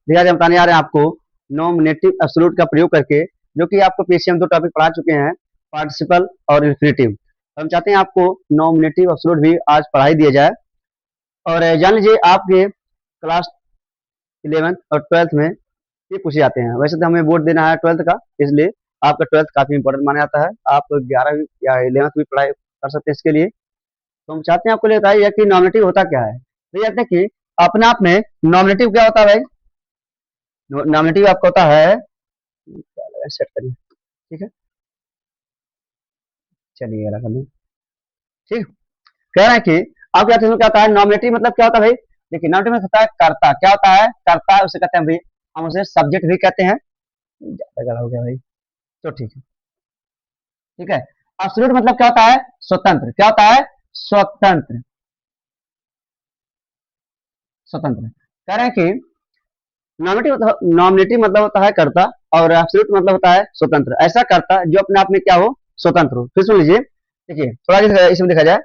देखिए आज हम बताने जा रहे हैं आपको नॉमिनेटिव एब्सोल्यूट का प्रयोग करके, जो कि आपको पीएससी में 2 टॉपिक पढ़ा चुके हैं, पार्टिसिपल और इंफिनिटिव। हम चाहते हैं आपको नॉमिनेटिव एब्सोल्यूट भी आज पढ़ाई दिया जाए। और जान लीजिए आपके क्लास 11th और 12th में ये पूछे जाते हैं। वैसे तो हमें बोर्ड देना है 12th का, इसलिए आपका 12th काफी इंपॉर्टेंट माना जाता है। आप 11वीं या 11th भी पढ़ाई कर सकते हैं इसके लिए। तो हम चाहते हैं आपको ये बताइए कि नॉमिनेटिव होता क्या है। तो ये कहते हैं कि अपने आप में नॉमिनेटिव क्या होता है भाई। नॉमिनेटिव आपका होता है, सेट करिए, ठीक है, चलिए अगला कर लें। ठीक, कह रहे हैं कि आपके क्या होता है नॉमिनेटिव, मतलब क्या होता है भाई। देखिए नॉमिनेटिव में होता है कर्ता, क्या होता है कर्ता, उसे कहते हैं भाई, हम उसे सब्जेक्ट भी कहते हैं। ज्यादा गड़ा हो गया भाई, तो ठीक है, ठीक है। एब्सोल्यूट मतलब क्या होता है, स्वतंत्र, क्या होता है, स्वतंत्र, स्वतंत्र। कह रहे हैं कि नॉमिनेटिव मतलब होता है कर्ता, और एब्सोल्यूट मतलब होता है स्वतंत्र। ऐसा कर्ता जो अपने आप में क्या हो, स्वतंत्र हो। फिर सुन लीजिए, देखिए थोड़ा इसमें देखा जाए।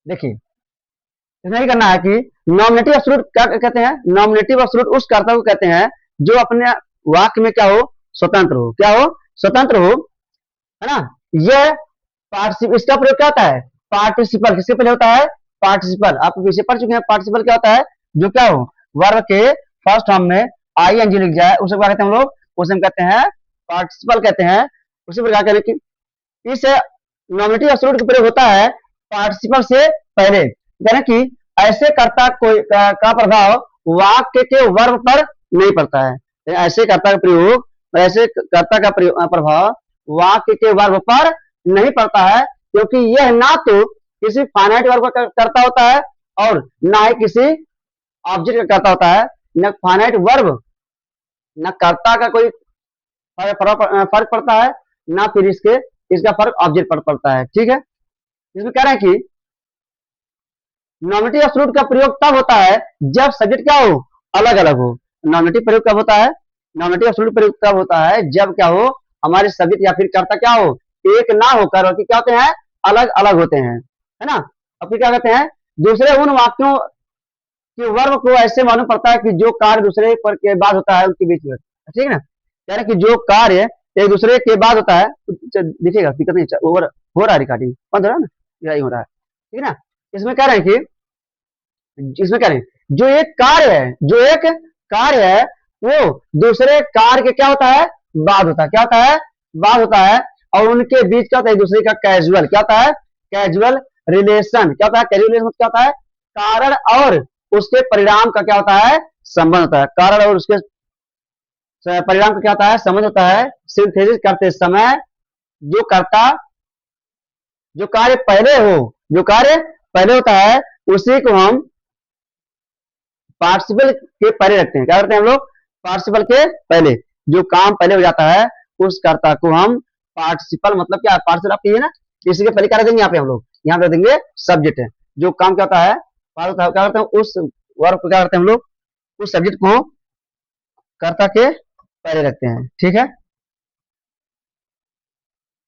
देखिए इसमें ये करना है कि नॉमिनेटिव एब्सोल्यूट क्या कहते हैं, नॉमिनेटिव एब्सोल्यूट उस कर्ता को कहते हैं जो अपने वाक्य में क्या हो, स्वतंत्र हो, क्या हो, स्वतंत्र हो, है ना। यह पार्टिसिपल, इसका प्रयोग क्या होता है, पार्टिसिपल, किसके पहले होता है, पार्टिसिपल। आप पीछे पढ़ चुके हैं, पार्टिसिपल क्या होता है, जो क्या हो, वर्ब के फर्स्ट फॉर्म में आईएनजी लिख जाए, उसे क्या कहते हैं हम लोग, उसे हम कहते हैं पार्टिसिपल कहते हैं। उसी प्रकार करें कि इस नॉमिनेटिव एब्सोल्यूट का प्रयोग होता है पार्टिसिपल से पहले, यानी कि ऐसे कर्ता का प्रभाव वाक्य के वर्ब पर नहीं पड़ता है। ऐसे कर्ता का प्रयोग, ऐसे कर्ता का प्रभाव वाक्य के वर्ब पर नहीं पड़ता है, क्योंकि यह ना तो किसी फाइनाइट वर्ब का कर्ता होता है और ना ही किसी ऑब्जेक्ट का कर्ता होता है। न फाइनाइट वर्ब, न कर्ता का कोई फर्क पड़ता है, ना फिर इसका फर्क ऑब्जेक्ट पर पड़ता है। ठीक है, इसमें कह रहे हैं कि नॉमिनेटिव एब्सोल्यूट का प्रयोग तब होता है जब सब्जेक्ट क्या हो, अलग अलग हो। नॉमिनेटिव प्रयोग कब होता है, नॉमिनेटिव एब्सोल्यूट प्रयोग तब होता है जब क्या हो, हमारे सब्जेक्ट या फिर कर्ता क्या हो, एक ना होकर, बल्कि क्या होते हैं, अलग अलग होते हैं, है ना। अब फिर क्या कहते हैं, दूसरे उन वाक्यों के वर्ब को ऐसे मालूम पड़ता है कि जो कार्य दूसरे पर के बाद होता है उनके बीच में। ठीक है ना, कह रहे कि जो कार्य एक दूसरे के बाद होता है, दिखेगा दिक्कत नहीं, ओवर हो रहा है, रिकॉर्डिंग बंद हो रहा है ना, यही हो रहा है, ठीक है ना। इसमें कह रहे हैं कि, इसमें कह रहे हैं जो एक कार्य है, जो एक कार्य है वो दूसरे कार्य के क्या होता है, बाद होता है, क्या होता है, बाद होता है। और उनके बीच क्या होता है, एक दूसरे का कैजुअल, क्या होता है, कैजुअल रिलेशन, क्या होता है, कैजुअल रिलेशन क्या होता है, कारण और उसके परिणाम का क्या होता है, संबंध होता है। कारण और उसके परिणाम का क्या होता है, संबंध होता है। सिंथेसिस करते समय जो करता, जो कार्य पहले हो, जो कार्य पहले होता है, उसी को हम पार्टिसिपल के पहले रखते हैं। क्या करते हैं हम लोग, पार्टिसिपल के पहले, जो काम पहले हो जाता है उस कर्ता को हम पार्टिसिपल, मतलब क्या, पार्टिसिपल आप कहिए ना, इसी के पहले क्या देंगे, यहाँ पे हम लोग, यहाँ पे देंगे सब्जेक्ट है, जो काम क्या होता है, क्या करते हैं, उस वर्ब को क्या करते हैं हम लोग, उस सब्जेक्ट को कर्ता के पहले रखते हैं। ठीक है,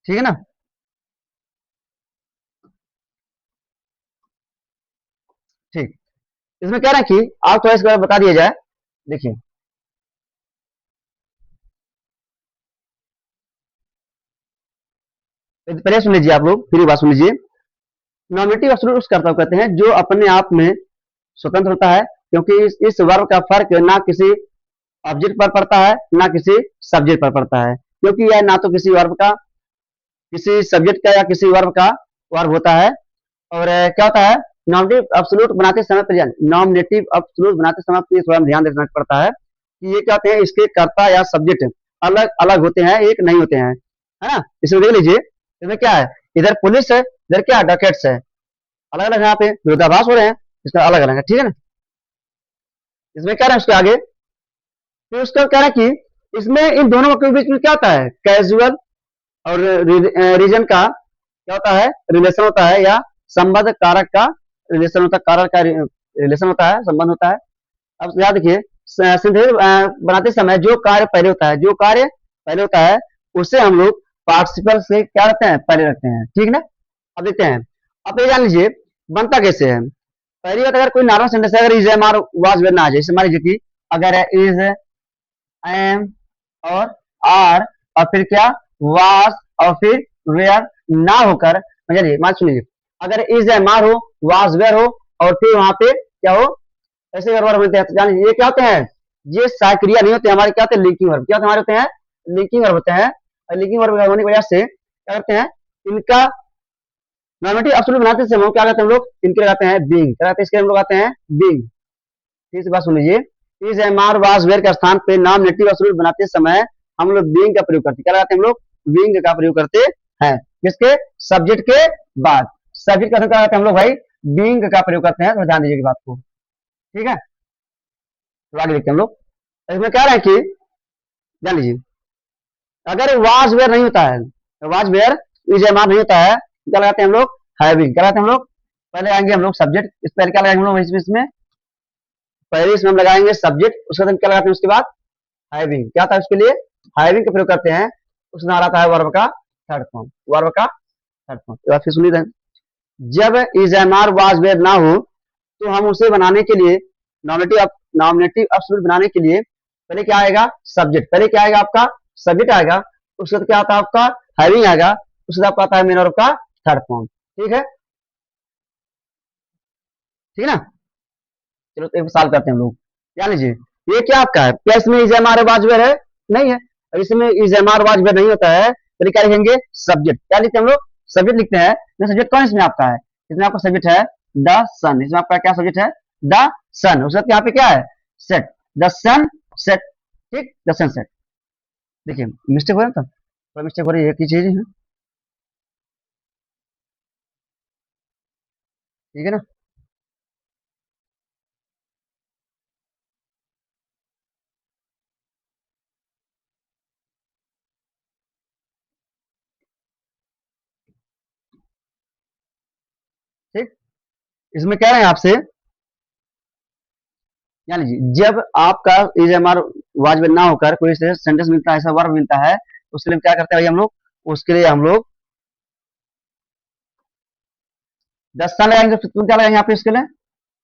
ठीक है ना। ठीक, इसमें कह रहे हैं कि आप थोड़ा इसके बारे में बता दिया जाए। देखिए पहले सुन लीजिए आप लोग, फिर बात सुन लीजिए। नॉमिनेटिव एब्सोल्यूट उस कर्ता को कहते हैं जो अपने आप में स्वतंत्र होता है, क्योंकि इस वर्ब का फर्क ना किसी ऑब्जेक्ट पर पड़ता है, ना किसी सब्जेक्ट पर पड़ता है, क्योंकि यह ना तो किसी वर्ब का, किसी सब्जेक्ट का या किसी वर्ब का वर्ब होता है। और क्या होता है, नॉमिनेटिव एब्सोल्यूट बनाते समय पर, नॉमिनेटिव एब्सोल्यूट बनाते समय पर थोड़ा ध्यान देना पड़ता है कि ये क्या होते हैं, इसके कर्ता या सब्जेक्ट अलग अलग होते हैं, एक नहीं होते हैं, है ना। इसमें देख लीजिए, इसमें क्या है, इधर पुलिस है, इधर क्या डॉकेट्स है, अलग अलग यहाँ पे विरोधाभास हो रहे हैं, इसमें अलग अलग है, ठीक है ना। इसमें क्या रहे हैं उसके आगे, फिर उसका क्या है कि इसमें इन दोनों के बीच में क्या होता है, कैजुअल और रीजन का क्या होता है, रिलेशन होता है, या संबंध कारक का रिलेशन होता है, कारक का रिलेशन होता है, संबंध होता है। अब याद देखिए, सिंथेसिस बनाते समय जो कार्य पहले होता है, जो कार्य पहले होता है उसे हम लोग पार्टिसिपल से क्या रखते हैं, पहले रखते हैं, ठीक ना। अब देखते हैं, अब ये जान लीजिए बनता कैसे है। पहली बात, अगर कोई नॉर्मल सेंटेंस है, अगर is am are was were ना आ जाए, जैसे मान लीजिए कि अगर है इज, एम और आर और फिर क्या वास और फिर वेयर ना होकर, चलिए मान सुनिए, अगर इज एम आर हो, वास वेयर हो और फिर वहां पे क्या हो, ऐसे वर्ब मिलते हैं, तो जान लीजिए ये क्या होते हैं, ये क्रिया नहीं होते हमारे, क्या होते हैं लिंकिंग वर्ब, क्या हमारे होते हैं लिंकिंग वर्ब होते हैं। और लिंकिंग वर्ब होने की वजह से क्या करते हैं, इनका नॉर्मेटिव एब्सोल्यूट बनाते समय क्या करते हैं हम लोग, इनके लगाते हैं बीइंग, क्या कहते हैं इसके हम लोग आते हैं बीइंग। तीसरी बात सुन लीजिए, is am are was were के स्थान पे नॉन नेटिव एब्सोल्यूट बनाते समय हम लोग बीइंग का प्रयोग करते हैं, क्या लगाते हैं हम लोग बीइंग का प्रयोग करते हैं, किसके सब्जेक्ट के बाद, सब्जेक्ट का क्या करते हैं हम लोग भाई बीइंग का प्रयोग करते हैं, तो ध्यान दीजिए बात को, ठीक है। तो आगे देखते हैं हम लोग, इसमें कह रहे हैं कि जान लीजिए, अगर वाज वेयर नहीं होता है, was were is am are नहीं होता है, क्या लगाते हैं हम लोग हैविंग, क्या लगाते हैं हम लोग, पहले आएंगे हम लोग सब्जेक्ट, इस पहले क्या लगाएंगे हम लोग इसमें, पहले इसमें हम लगाएंगे सब्जेक्ट, उसके बाद क्या लगाते हैं उसके बाद हैविंग, क्या था उसके लिए हैविंग का प्रयोग करते हैं, उसमें आ रहा था वर्ब का थर्ड फॉर्म, वर्ब का थर्ड फॉर्म। तो फिर सुनिए, जब is am are was were ना हो तो हम उसे बनाने के लिए नॉमिनेटिव नॉमिनेटिव एब्सोल्यूट बनाने के लिए पहले क्या आएगा सब्जेक्ट, पहले क्या आएगा आपका सब्जेक्ट आएगा, उसके बाद क्या आता है आपका हैविंग आएगा, उसके बाद आपका आता है मेन वर्ब का थर्ड फॉर्म, ठीक है, ठीक है ना। चलो तो एक साल करते हैं हम लोग, क्या लीजिए, ये क्या आपका है, क्या इसमें is am are was were है, नहीं है, और इसमें is am are was were नहीं होता है, तो क्या लिखेंगे सब्जेक्ट, क्या लिखते हैं हम लोग सब्जेक्ट लिखते हैं, सब्जेक्ट कौन इसमें आपका है, इसमें आपका सब्जेक्ट है द सन, इसमें आपका क्या सब्जेक्ट है द सन, उसके बाद यहाँ पे क्या है सेट, द सन सेट, ठीक द सन सेट। देखिए मिस्टेक हो रहा था, थोड़ा मिस्टेक हो रही है, एक ही चीज है, ठीक है ना। ठीक, इसमें कह रहे हैं आपसे, जान लीजिए जब आपका इज एम आर वाजब ना होकर कोई सेंटेंस मिलता है, ऐसा वर्ब मिलता है, तो उसके लिए क्या करते हैं भाई हम लोग, उसके लिए हम लोग 10 साल लगाएंगे, फिर तुम क्या लगाएंगे यहाँ पे इसके लिए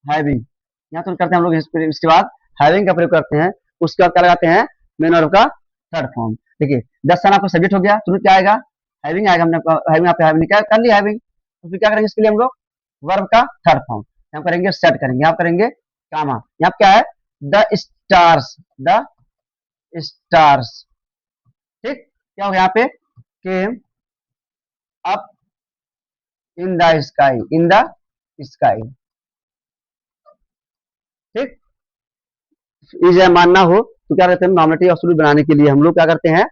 हैविंग, यहाँ तो करते हैं हम लोग इसके बाद हैविंग का प्रयोग करते हैं, उसके बाद क्या लगाते हैं मेन वर्ब का थर्ड फॉर्म। देखिए 10 साल आपका सब्जेक्ट हो गया, तुरंत क्या आएगा हैविंग आएगा, हमने हैविंग आप हैविंग क्या कर लिया हैविंग, तो फिर क्या करेंगे इसके लिए हम लोग वर्ब का थर्ड फॉर्म, यहाँ करेंगे सेट करेंगे, यहाँ करेंगे कामा, यहाँ क्या है द स्टार्स, द स्टार्स, ठीक, क्या हो गया यहाँ पे केम up in the sky, in the sky, ठीक। इज मानना हो तो क्या कहते हैं नॉमिनेटिव एब्सोल्यूट बनाने के लिए हम लोग क्या करते हैं,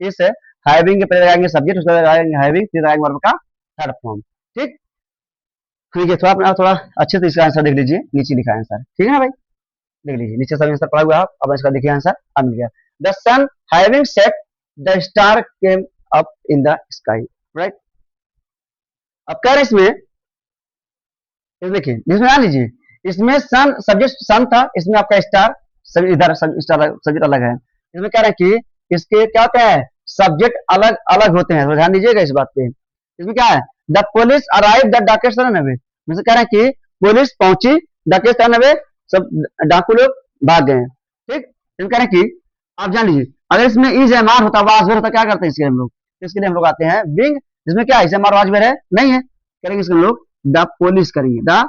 इस हैविंग के पहले लगाएंगे सब्जेक्ट, उसके बाद लगाएंगे हैविंग, फिर लगाएंगे वर्ब का थर्ड फॉर्म, ठीक। ठीक है, थोड़ा अपना थोड़ा अच्छे से इसका आंसर देख लीजिए, नीचे लिखा है आंसर, ठीक है ना भाई, देख लीजिए नीचे सब आंसर पड़ा हुआ है, अब इसका देखिए आंसर अब मिल गया, the sun having set the star came up in the sky, right. अब कह रहे इसमें, देखिए इसमें ध्यान लीजिए, इसमें सन सब्जेक्ट सन था, इसमें आपका स्टार सभी इधर स्टार सब्जेक्ट अलग है, इसमें कह रहे हैं कि इसके क्या होता है सब्जेक्ट अलग अलग होते हैं, तो ध्यान दीजिएगा इस बात पे, इसमें क्या है the police arrive the darkest run away, में से कह रहे हैं कि पुलिस पहुंची डाकेस्ट रन अवे, सब डाकू लोग भाग गए, ठीक। इसमें कह रहे हैं कि आप जान लीजिए अगर इसमें इज एम आर होता वाजवेर होता क्या करते हैं इसके लिए हम लोग, इसके लिए हम लोग आते हैं बिंग, जिसमें क्या इज एम आर वाजवेर है नहीं है, करेंगे इसके हम लोग द पुलिस करेंगे, द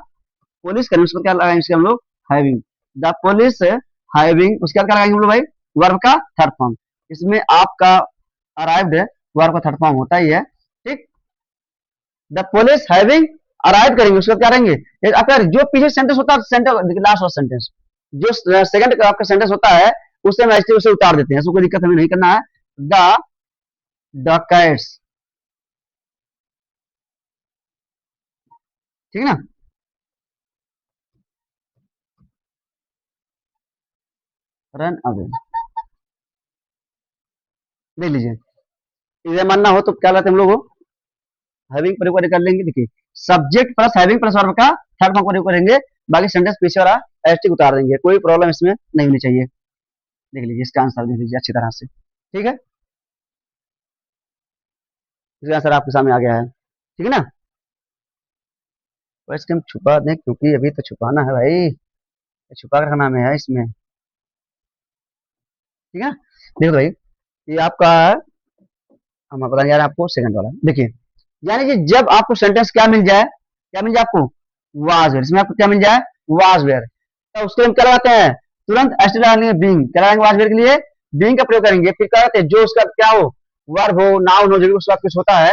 पुलिस करेंगे, उसको क्या लगाएंगे इसके हम लोग हैविंग, द पुलिस हैविंग, उसके बाद क्या लगाएंगे हम लोग भाई वर्ब का थर्ड फॉर्म, इसमें आपका अराइव्ड है वर्ब का थर्ड फॉर्म होता ही है, ठीक। द पुलिस हैविंग अराइव करेंगे, उसके बाद क्या करेंगे अगर जो पीछे सेंटेंस होता है सेंटेंस लास्ट वाला सेंटेंस, जो सेकंड आपका सेंटेंस होता है उससे हम एसटी उसे उतार देते हैं, ऐसा कोई दिक्कत हमें नहीं करना है, द डकैट्स, ठीक है ना, रन अवे, देख लीजिए इसे मानना हो तो क्या लाते हम लोग हैविंग प्रयोग कर लेंगे, देखिए subject plus having plus verb का थर्ड फॉर्म प्रयोग करेंगे, बाकी सेंटेंस पीछे वाला एसटी उतार देंगे, कोई प्रॉब्लम इसमें नहीं होनी चाहिए, देख लीजिए इसका आंसर देख लीजिए अच्छी तरह से, ठीक है, इसका आंसर आपके सामने आ गया है, ठीक है ना। वैसे हम छुपा दें क्योंकि अभी तो छुपाना है भाई, छुपा कर रखना में है इसमें, ठीक है ना। देखो तो भाई, ये आपका हम बताने जा रहे हैं आपको सेकंड वाला। देखिए, यानी कि जब आपको सेंटेंस क्या मिल जाए, क्या मिल जाए आपको, वाज वेयर, इसमें आपको क्या मिल जाए, वाज वेयर, तो उसके लिए हम क्या लगाते हैं, तुरंत एस लगाएंगे, बीइंग, क्या लगाएंगे वाज वेयर के लिए, बीइंग का प्रयोग करेंगे। फिर क्या करते हैं, जो उसका क्या हो, वर्ब हो, नाउन हो, जो भी उसके बाद कुछ होता है,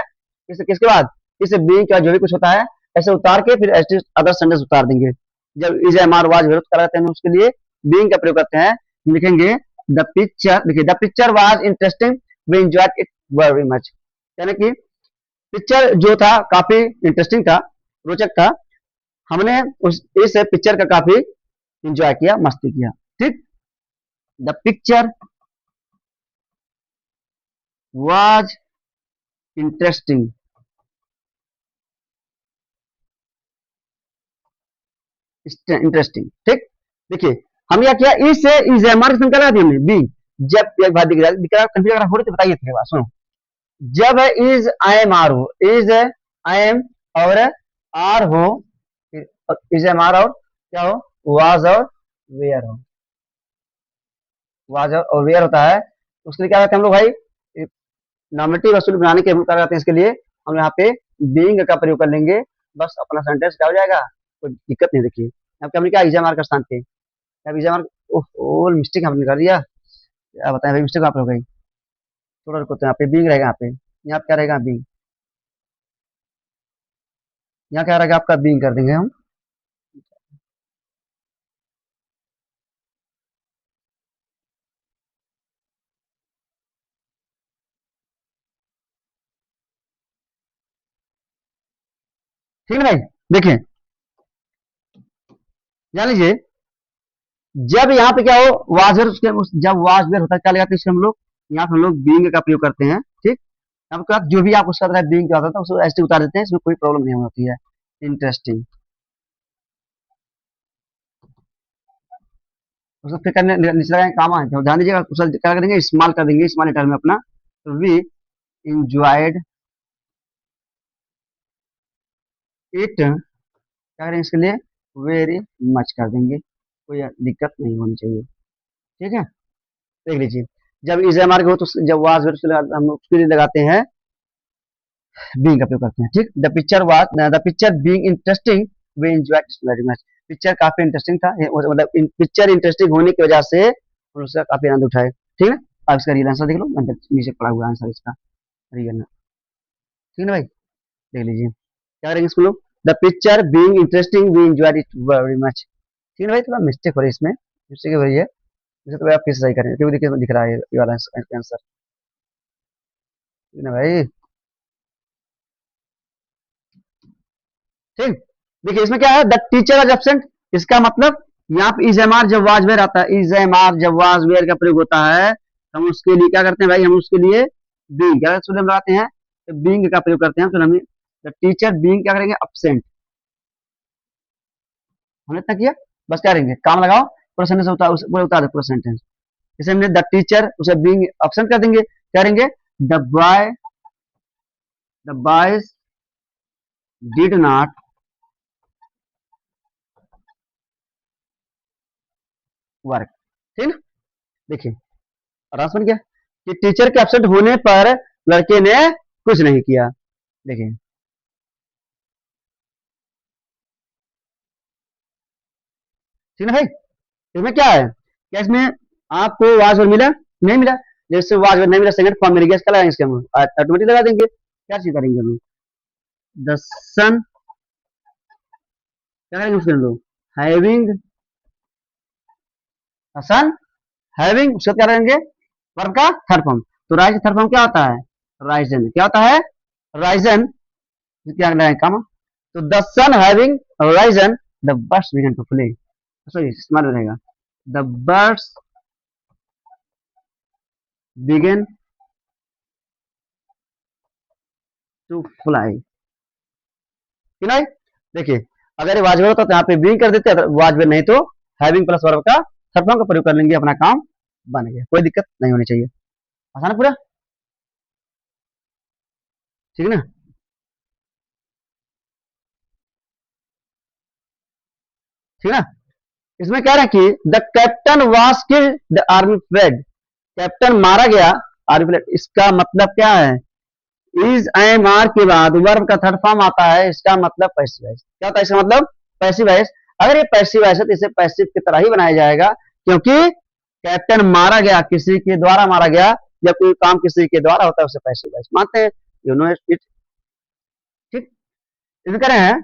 किसके बाद, इसे बीइंग का जो भी कुछ होता है, ऐसे उतार के फिर अदर सेंटेंस उतार देंगे। जब is am are was were क्या लगाते हैं, उसके लिए बीइंग का प्रयोग करते हैं। लिखेंगे द पिक्चर, देखिए the picture was interesting, we enjoyed it very much, यानी कि पिक्चर जो था काफी इंटरेस्टिंग था, रोचक था, हमने उस इस पिक्चर का काफी इंजॉय किया, मस्ती किया। ठीक, the picture was interesting, interesting. ठीक, देखिए हम क्या किया, इस से इज एम आर लगा दी हमने बी। जब एक बात दिख रहा कंफ्यूज अगर हो रही तो बताइए, फिर बात सुनो। जब इज आई एम आर हो, इज आई एम और आर हो, इज एम आर और क्या हो, वाज और वेयर हो, वाज और वेयर होता है, तो उसके लिए क्या करते हैं हम लोग भाई, नॉमिनेटिव वसूल बनाने के हम क्या करते हैं, इसके लिए हम यहाँ पे बीइंग का प्रयोग कर लेंगे, बस अपना सेंटेंस क्या हो जाएगा, कोई दिक्कत नहीं। देखिए अब क्या हमने क्या इज एम आर का स्थान पे, अब इज एम आर, ओह मिस्टेक हमने कर दिया, क्या बताएं भाई, मिस्टेक आप हो गई, थोड़ा रुको, तो यहाँ पे बीइंग रहेगा, यहाँ पे क्या रहेगा, बीइंग, यहाँ क्या रहेगा आपका, बीइंग कर देंगे हम। ठीक है भाई, देखिए जान लीजिए, जब यहाँ पे क्या हो, वाजर, उसके जब वाजर होता है क्या लगाते हैं इसके हम लोग, यहाँ पे हम लोग बीइंग का प्रयोग करते हैं। ठीक, आपके पास जो भी आप उसका बीइंग क्या होता है उसको ऐसे उतार देते हैं, इसमें कोई प्रॉब्लम नहीं होती है। इंटरेस्टिंग, उसको फिर करने नीचे लगाएंगे काम है, तो ध्यान दीजिएगा, उसका क्या करेंगे, इस्तेमाल कर देंगे, स्मॉल लेटर में अपना, तो वी इंजॉयड इट, क्या करेंगे इसके लिए, वेरी मच कर देंगे, कोई दिक्कत नहीं होनी चाहिए। ठीक है, देख लीजिए, जब इज एम आर हो तो जब वाज हम उसके लिए लगाते हैं, बीइंग का प्रयोग करते हैं। ठीक, the picture being interesting, we enjoyed very much, picture काफी इंटरेस्टिंग था, मतलब पिक्चर इंटरेस्टिंग होने की वजह से हम उसका काफी आनंद उठाए। ठीक है, अब इसका रियल आंसर देख लो, नीचे पड़ा हुआ आंसर इसका रियल। ठीक है ना भाई, देख लीजिए क्या करेंगे इसको लोग, the picture being interesting, we enjoyed it very much. ठीक है ना भाई, थोड़ा मिस्टेक हो रही है इसमें, मिस्टेक हो रही है, इसे तो भाई आप फिर से सही करेंगे, क्योंकि देखिए दिख रहा है ये वाला आंसर। ठीक है ना भाई, ठीक, देखिए इसमें क्या है, द टीचर आज एब्सेंट, इसका मतलब यहाँ पे इज एम आर जब वाज वेयर आता है, इज एम आर जब वाज वेयर का प्रयोग होता है, हम उसके लिए क्या करते हैं भाई, हम उसके लिए बीइंग क्या हम लगाते हैं, तो बीइंग का प्रयोग करते हैं, तो हमें द टीचर बीइंग क्या करेंगे, एब्सेंट, हमने इतना किया, बस क्या करेंगे, काम लगाओ, पूरा सेंटेंस पूरा उतार दे पूरा सेंटेंस, जैसे हमने द टीचर उसे बीइंग एब्सेंट कर देंगे, क्या करेंगे, the boy, the boys did not work. ठीक है, देखिए आराम बन गया, कि टीचर के एब्सेंट होने पर लड़के ने कुछ नहीं किया। देखिए ठीक है भाई, इसमें क्या है, क्या इसमें आपको वाज और मिला, नहीं मिला, जैसे वाज और नहीं मिला, सेकंड फॉर्म मिल गया, इसका लगाएंगे, इसके हम ऑटोमेटिक लगा देंगे, क्या चीज करेंगे हम, द सन, क्या करेंगे उसके हम लोग, हैविंग, सन हैविंग, उसका क्या करेंगे, वर्ब का थर्ड फॉर्म, तो राइज थर्ड फॉर्म क्या होता है, राइजन, क्या होता है, राइजन, क्या लगाएंगे काम, तो the sun having risen, the birds began to fly, sorry small रहेगा, the birds began to fly. कि नहीं, देखिए अगर ये वाजपेयी होता तो यहाँ पे बीइंग कर देते, अगर वाजपेयी नहीं तो हैविंग प्लस वर्ब का थर्ड फॉर्म का प्रयोग कर लेंगे, अपना काम बन गया, कोई दिक्कत नहीं होनी चाहिए, आसान है पूरा। ठीक है ना, ठीक है ना, इसमें कह रहे हैं कि the captain was killed, the army fled, captain मारा गया आर फ्लैट, इसका मतलब क्या है? इज एम आर के बाद वर्ब का थर्ड फॉर्म आता है, इसका मतलब पैसिव वॉइस। क्या होता है इसका मतलब? Passive voice. अगर ये पैसिव वॉइस है तो इसे पैसिव की तरह ही बनाया जाएगा, क्योंकि कैप्टन मारा गया, किसी के द्वारा मारा गया, या कोई काम किसी के द्वारा होता है उसे पैसिव वॉइस मानते हैं। You know it. ठीक, इसमें कह रहे हैं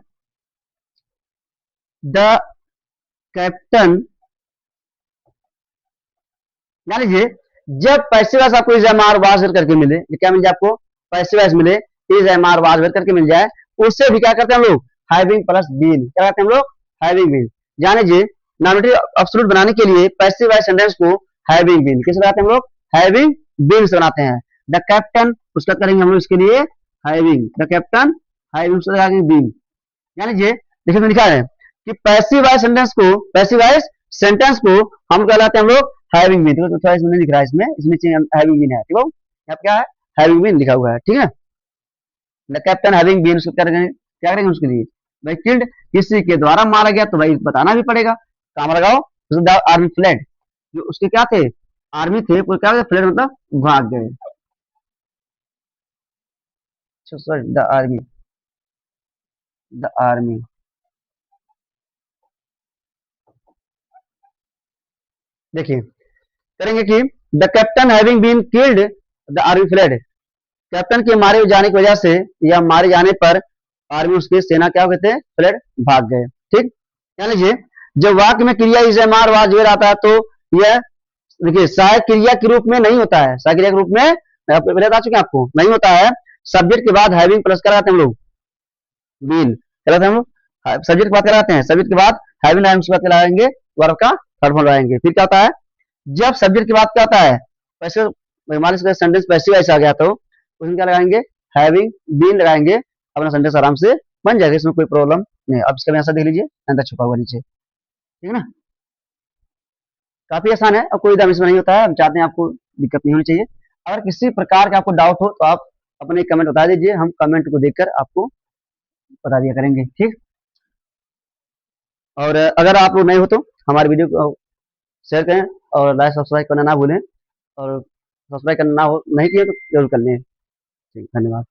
द कैप्टन, मान लीजिए जब पैसिव वॉइस आपको इज एम आर वाज करके मिले, क्या मिल जाए आपको? पैसिव वॉइस मिले, इज एम आर वाज करके मिल जाए, उससे भी क्या करते हैं हम लोग? Having plus been. क्या करते हैं हम लोग? Having been. जान लीजिए नॉमिनेटिव एब्सोल्यूट बनाने के लिए पैसिव वॉइस सेंटेंस को हैविंग बीन किस बनाते हैं हम लोग? हैविंग बीन से बनाते हैं। द कैप्टन, उसका करेंगे हम लोग इसके लिए हैविंग, द कैप्टन हैविंग से लगाएंगे बीन। जान लीजिए देखिए लिखा है कि पैसिव वॉइस सेंटेंस को, पैसिव वॉइस सेंटेंस को हम कहलाते हैं हम लोग हैविंग बीन। तो थोड़ा इसमें नहीं दिख रहा है, इसमें नीचे हैविंग बीन है, ठीक है? यहाँ पे क्या है? हैविंग बीन लिखा हुआ है, ठीक है? द कैप्टन हैविंग बीन, उसको क्या करेंगे उसके लिए? भाई किल्ड, किसी के द्वारा मारा गया, तो भाई बताना भी पड़ेगा। काम लगाओ, द आर्मी फ्लेड, जो उसके क्या थे? आर्मी थे, कोई क्या फ्लेड मतलब भाग गए। Sorry, the army, the army. देखिए करेंगे कि the captain having been killed the army fled, captain के मारे जाने की वजह से या मारे जाने पर आर्मी, उसकी सेना क्या हो गए थे? फ्लेड, भाग गए। ठीक, ध्यान लीजिए जब वाक्य में क्रिया is am are was were आता है तो यह देखिए सहायक क्रिया के रूप में नहीं होता है, सहायक क्रिया के रूप में पहले बता चुके आपको नहीं होता है। सब्जेक्ट के बाद हैविंग प्लस कराते हैं हम लोग बीन, कराते हैं हम लोग सब्जेक्ट के बाद कराते हैं, सब्जेक्ट के बाद हैविंग हैविंग के बाद कराएंगे वर्ब का थर्ड फॉर्म लगाएंगे। फिर क्या होता है? जब सब्जेक्ट के बाद क्या होता है? वैसे हमारे सेंटेंस पैसिव वॉइस आ गया तो उसमें क्या लगाएंगे? हैविंग बीन लगाएंगे, अपना सेंटेंस आराम से बन जाएगा, इसमें कोई प्रॉब्लम नहीं। अब इसका आंसर देख लीजिए, आंसर छुपा हुआ नीचे, ठीक है ना? काफी आसान है और कोई दाम इसमें नहीं होता है। हम चाहते हैं आपको दिक्कत नहीं होनी चाहिए। अगर किसी प्रकार का आपको डाउट हो तो आप अपने कमेंट बता दीजिए, हम कमेंट को देखकर आपको बता दिया करेंगे। ठीक, और अगर आप लोग नए हो तो हमारे वीडियो को शेयर करें और लाइक सब्सक्राइब करना ना भूलें, और सब्सक्राइब करना ना हो नहीं किए तो जरूर कर लें। ठीक, धन्यवाद।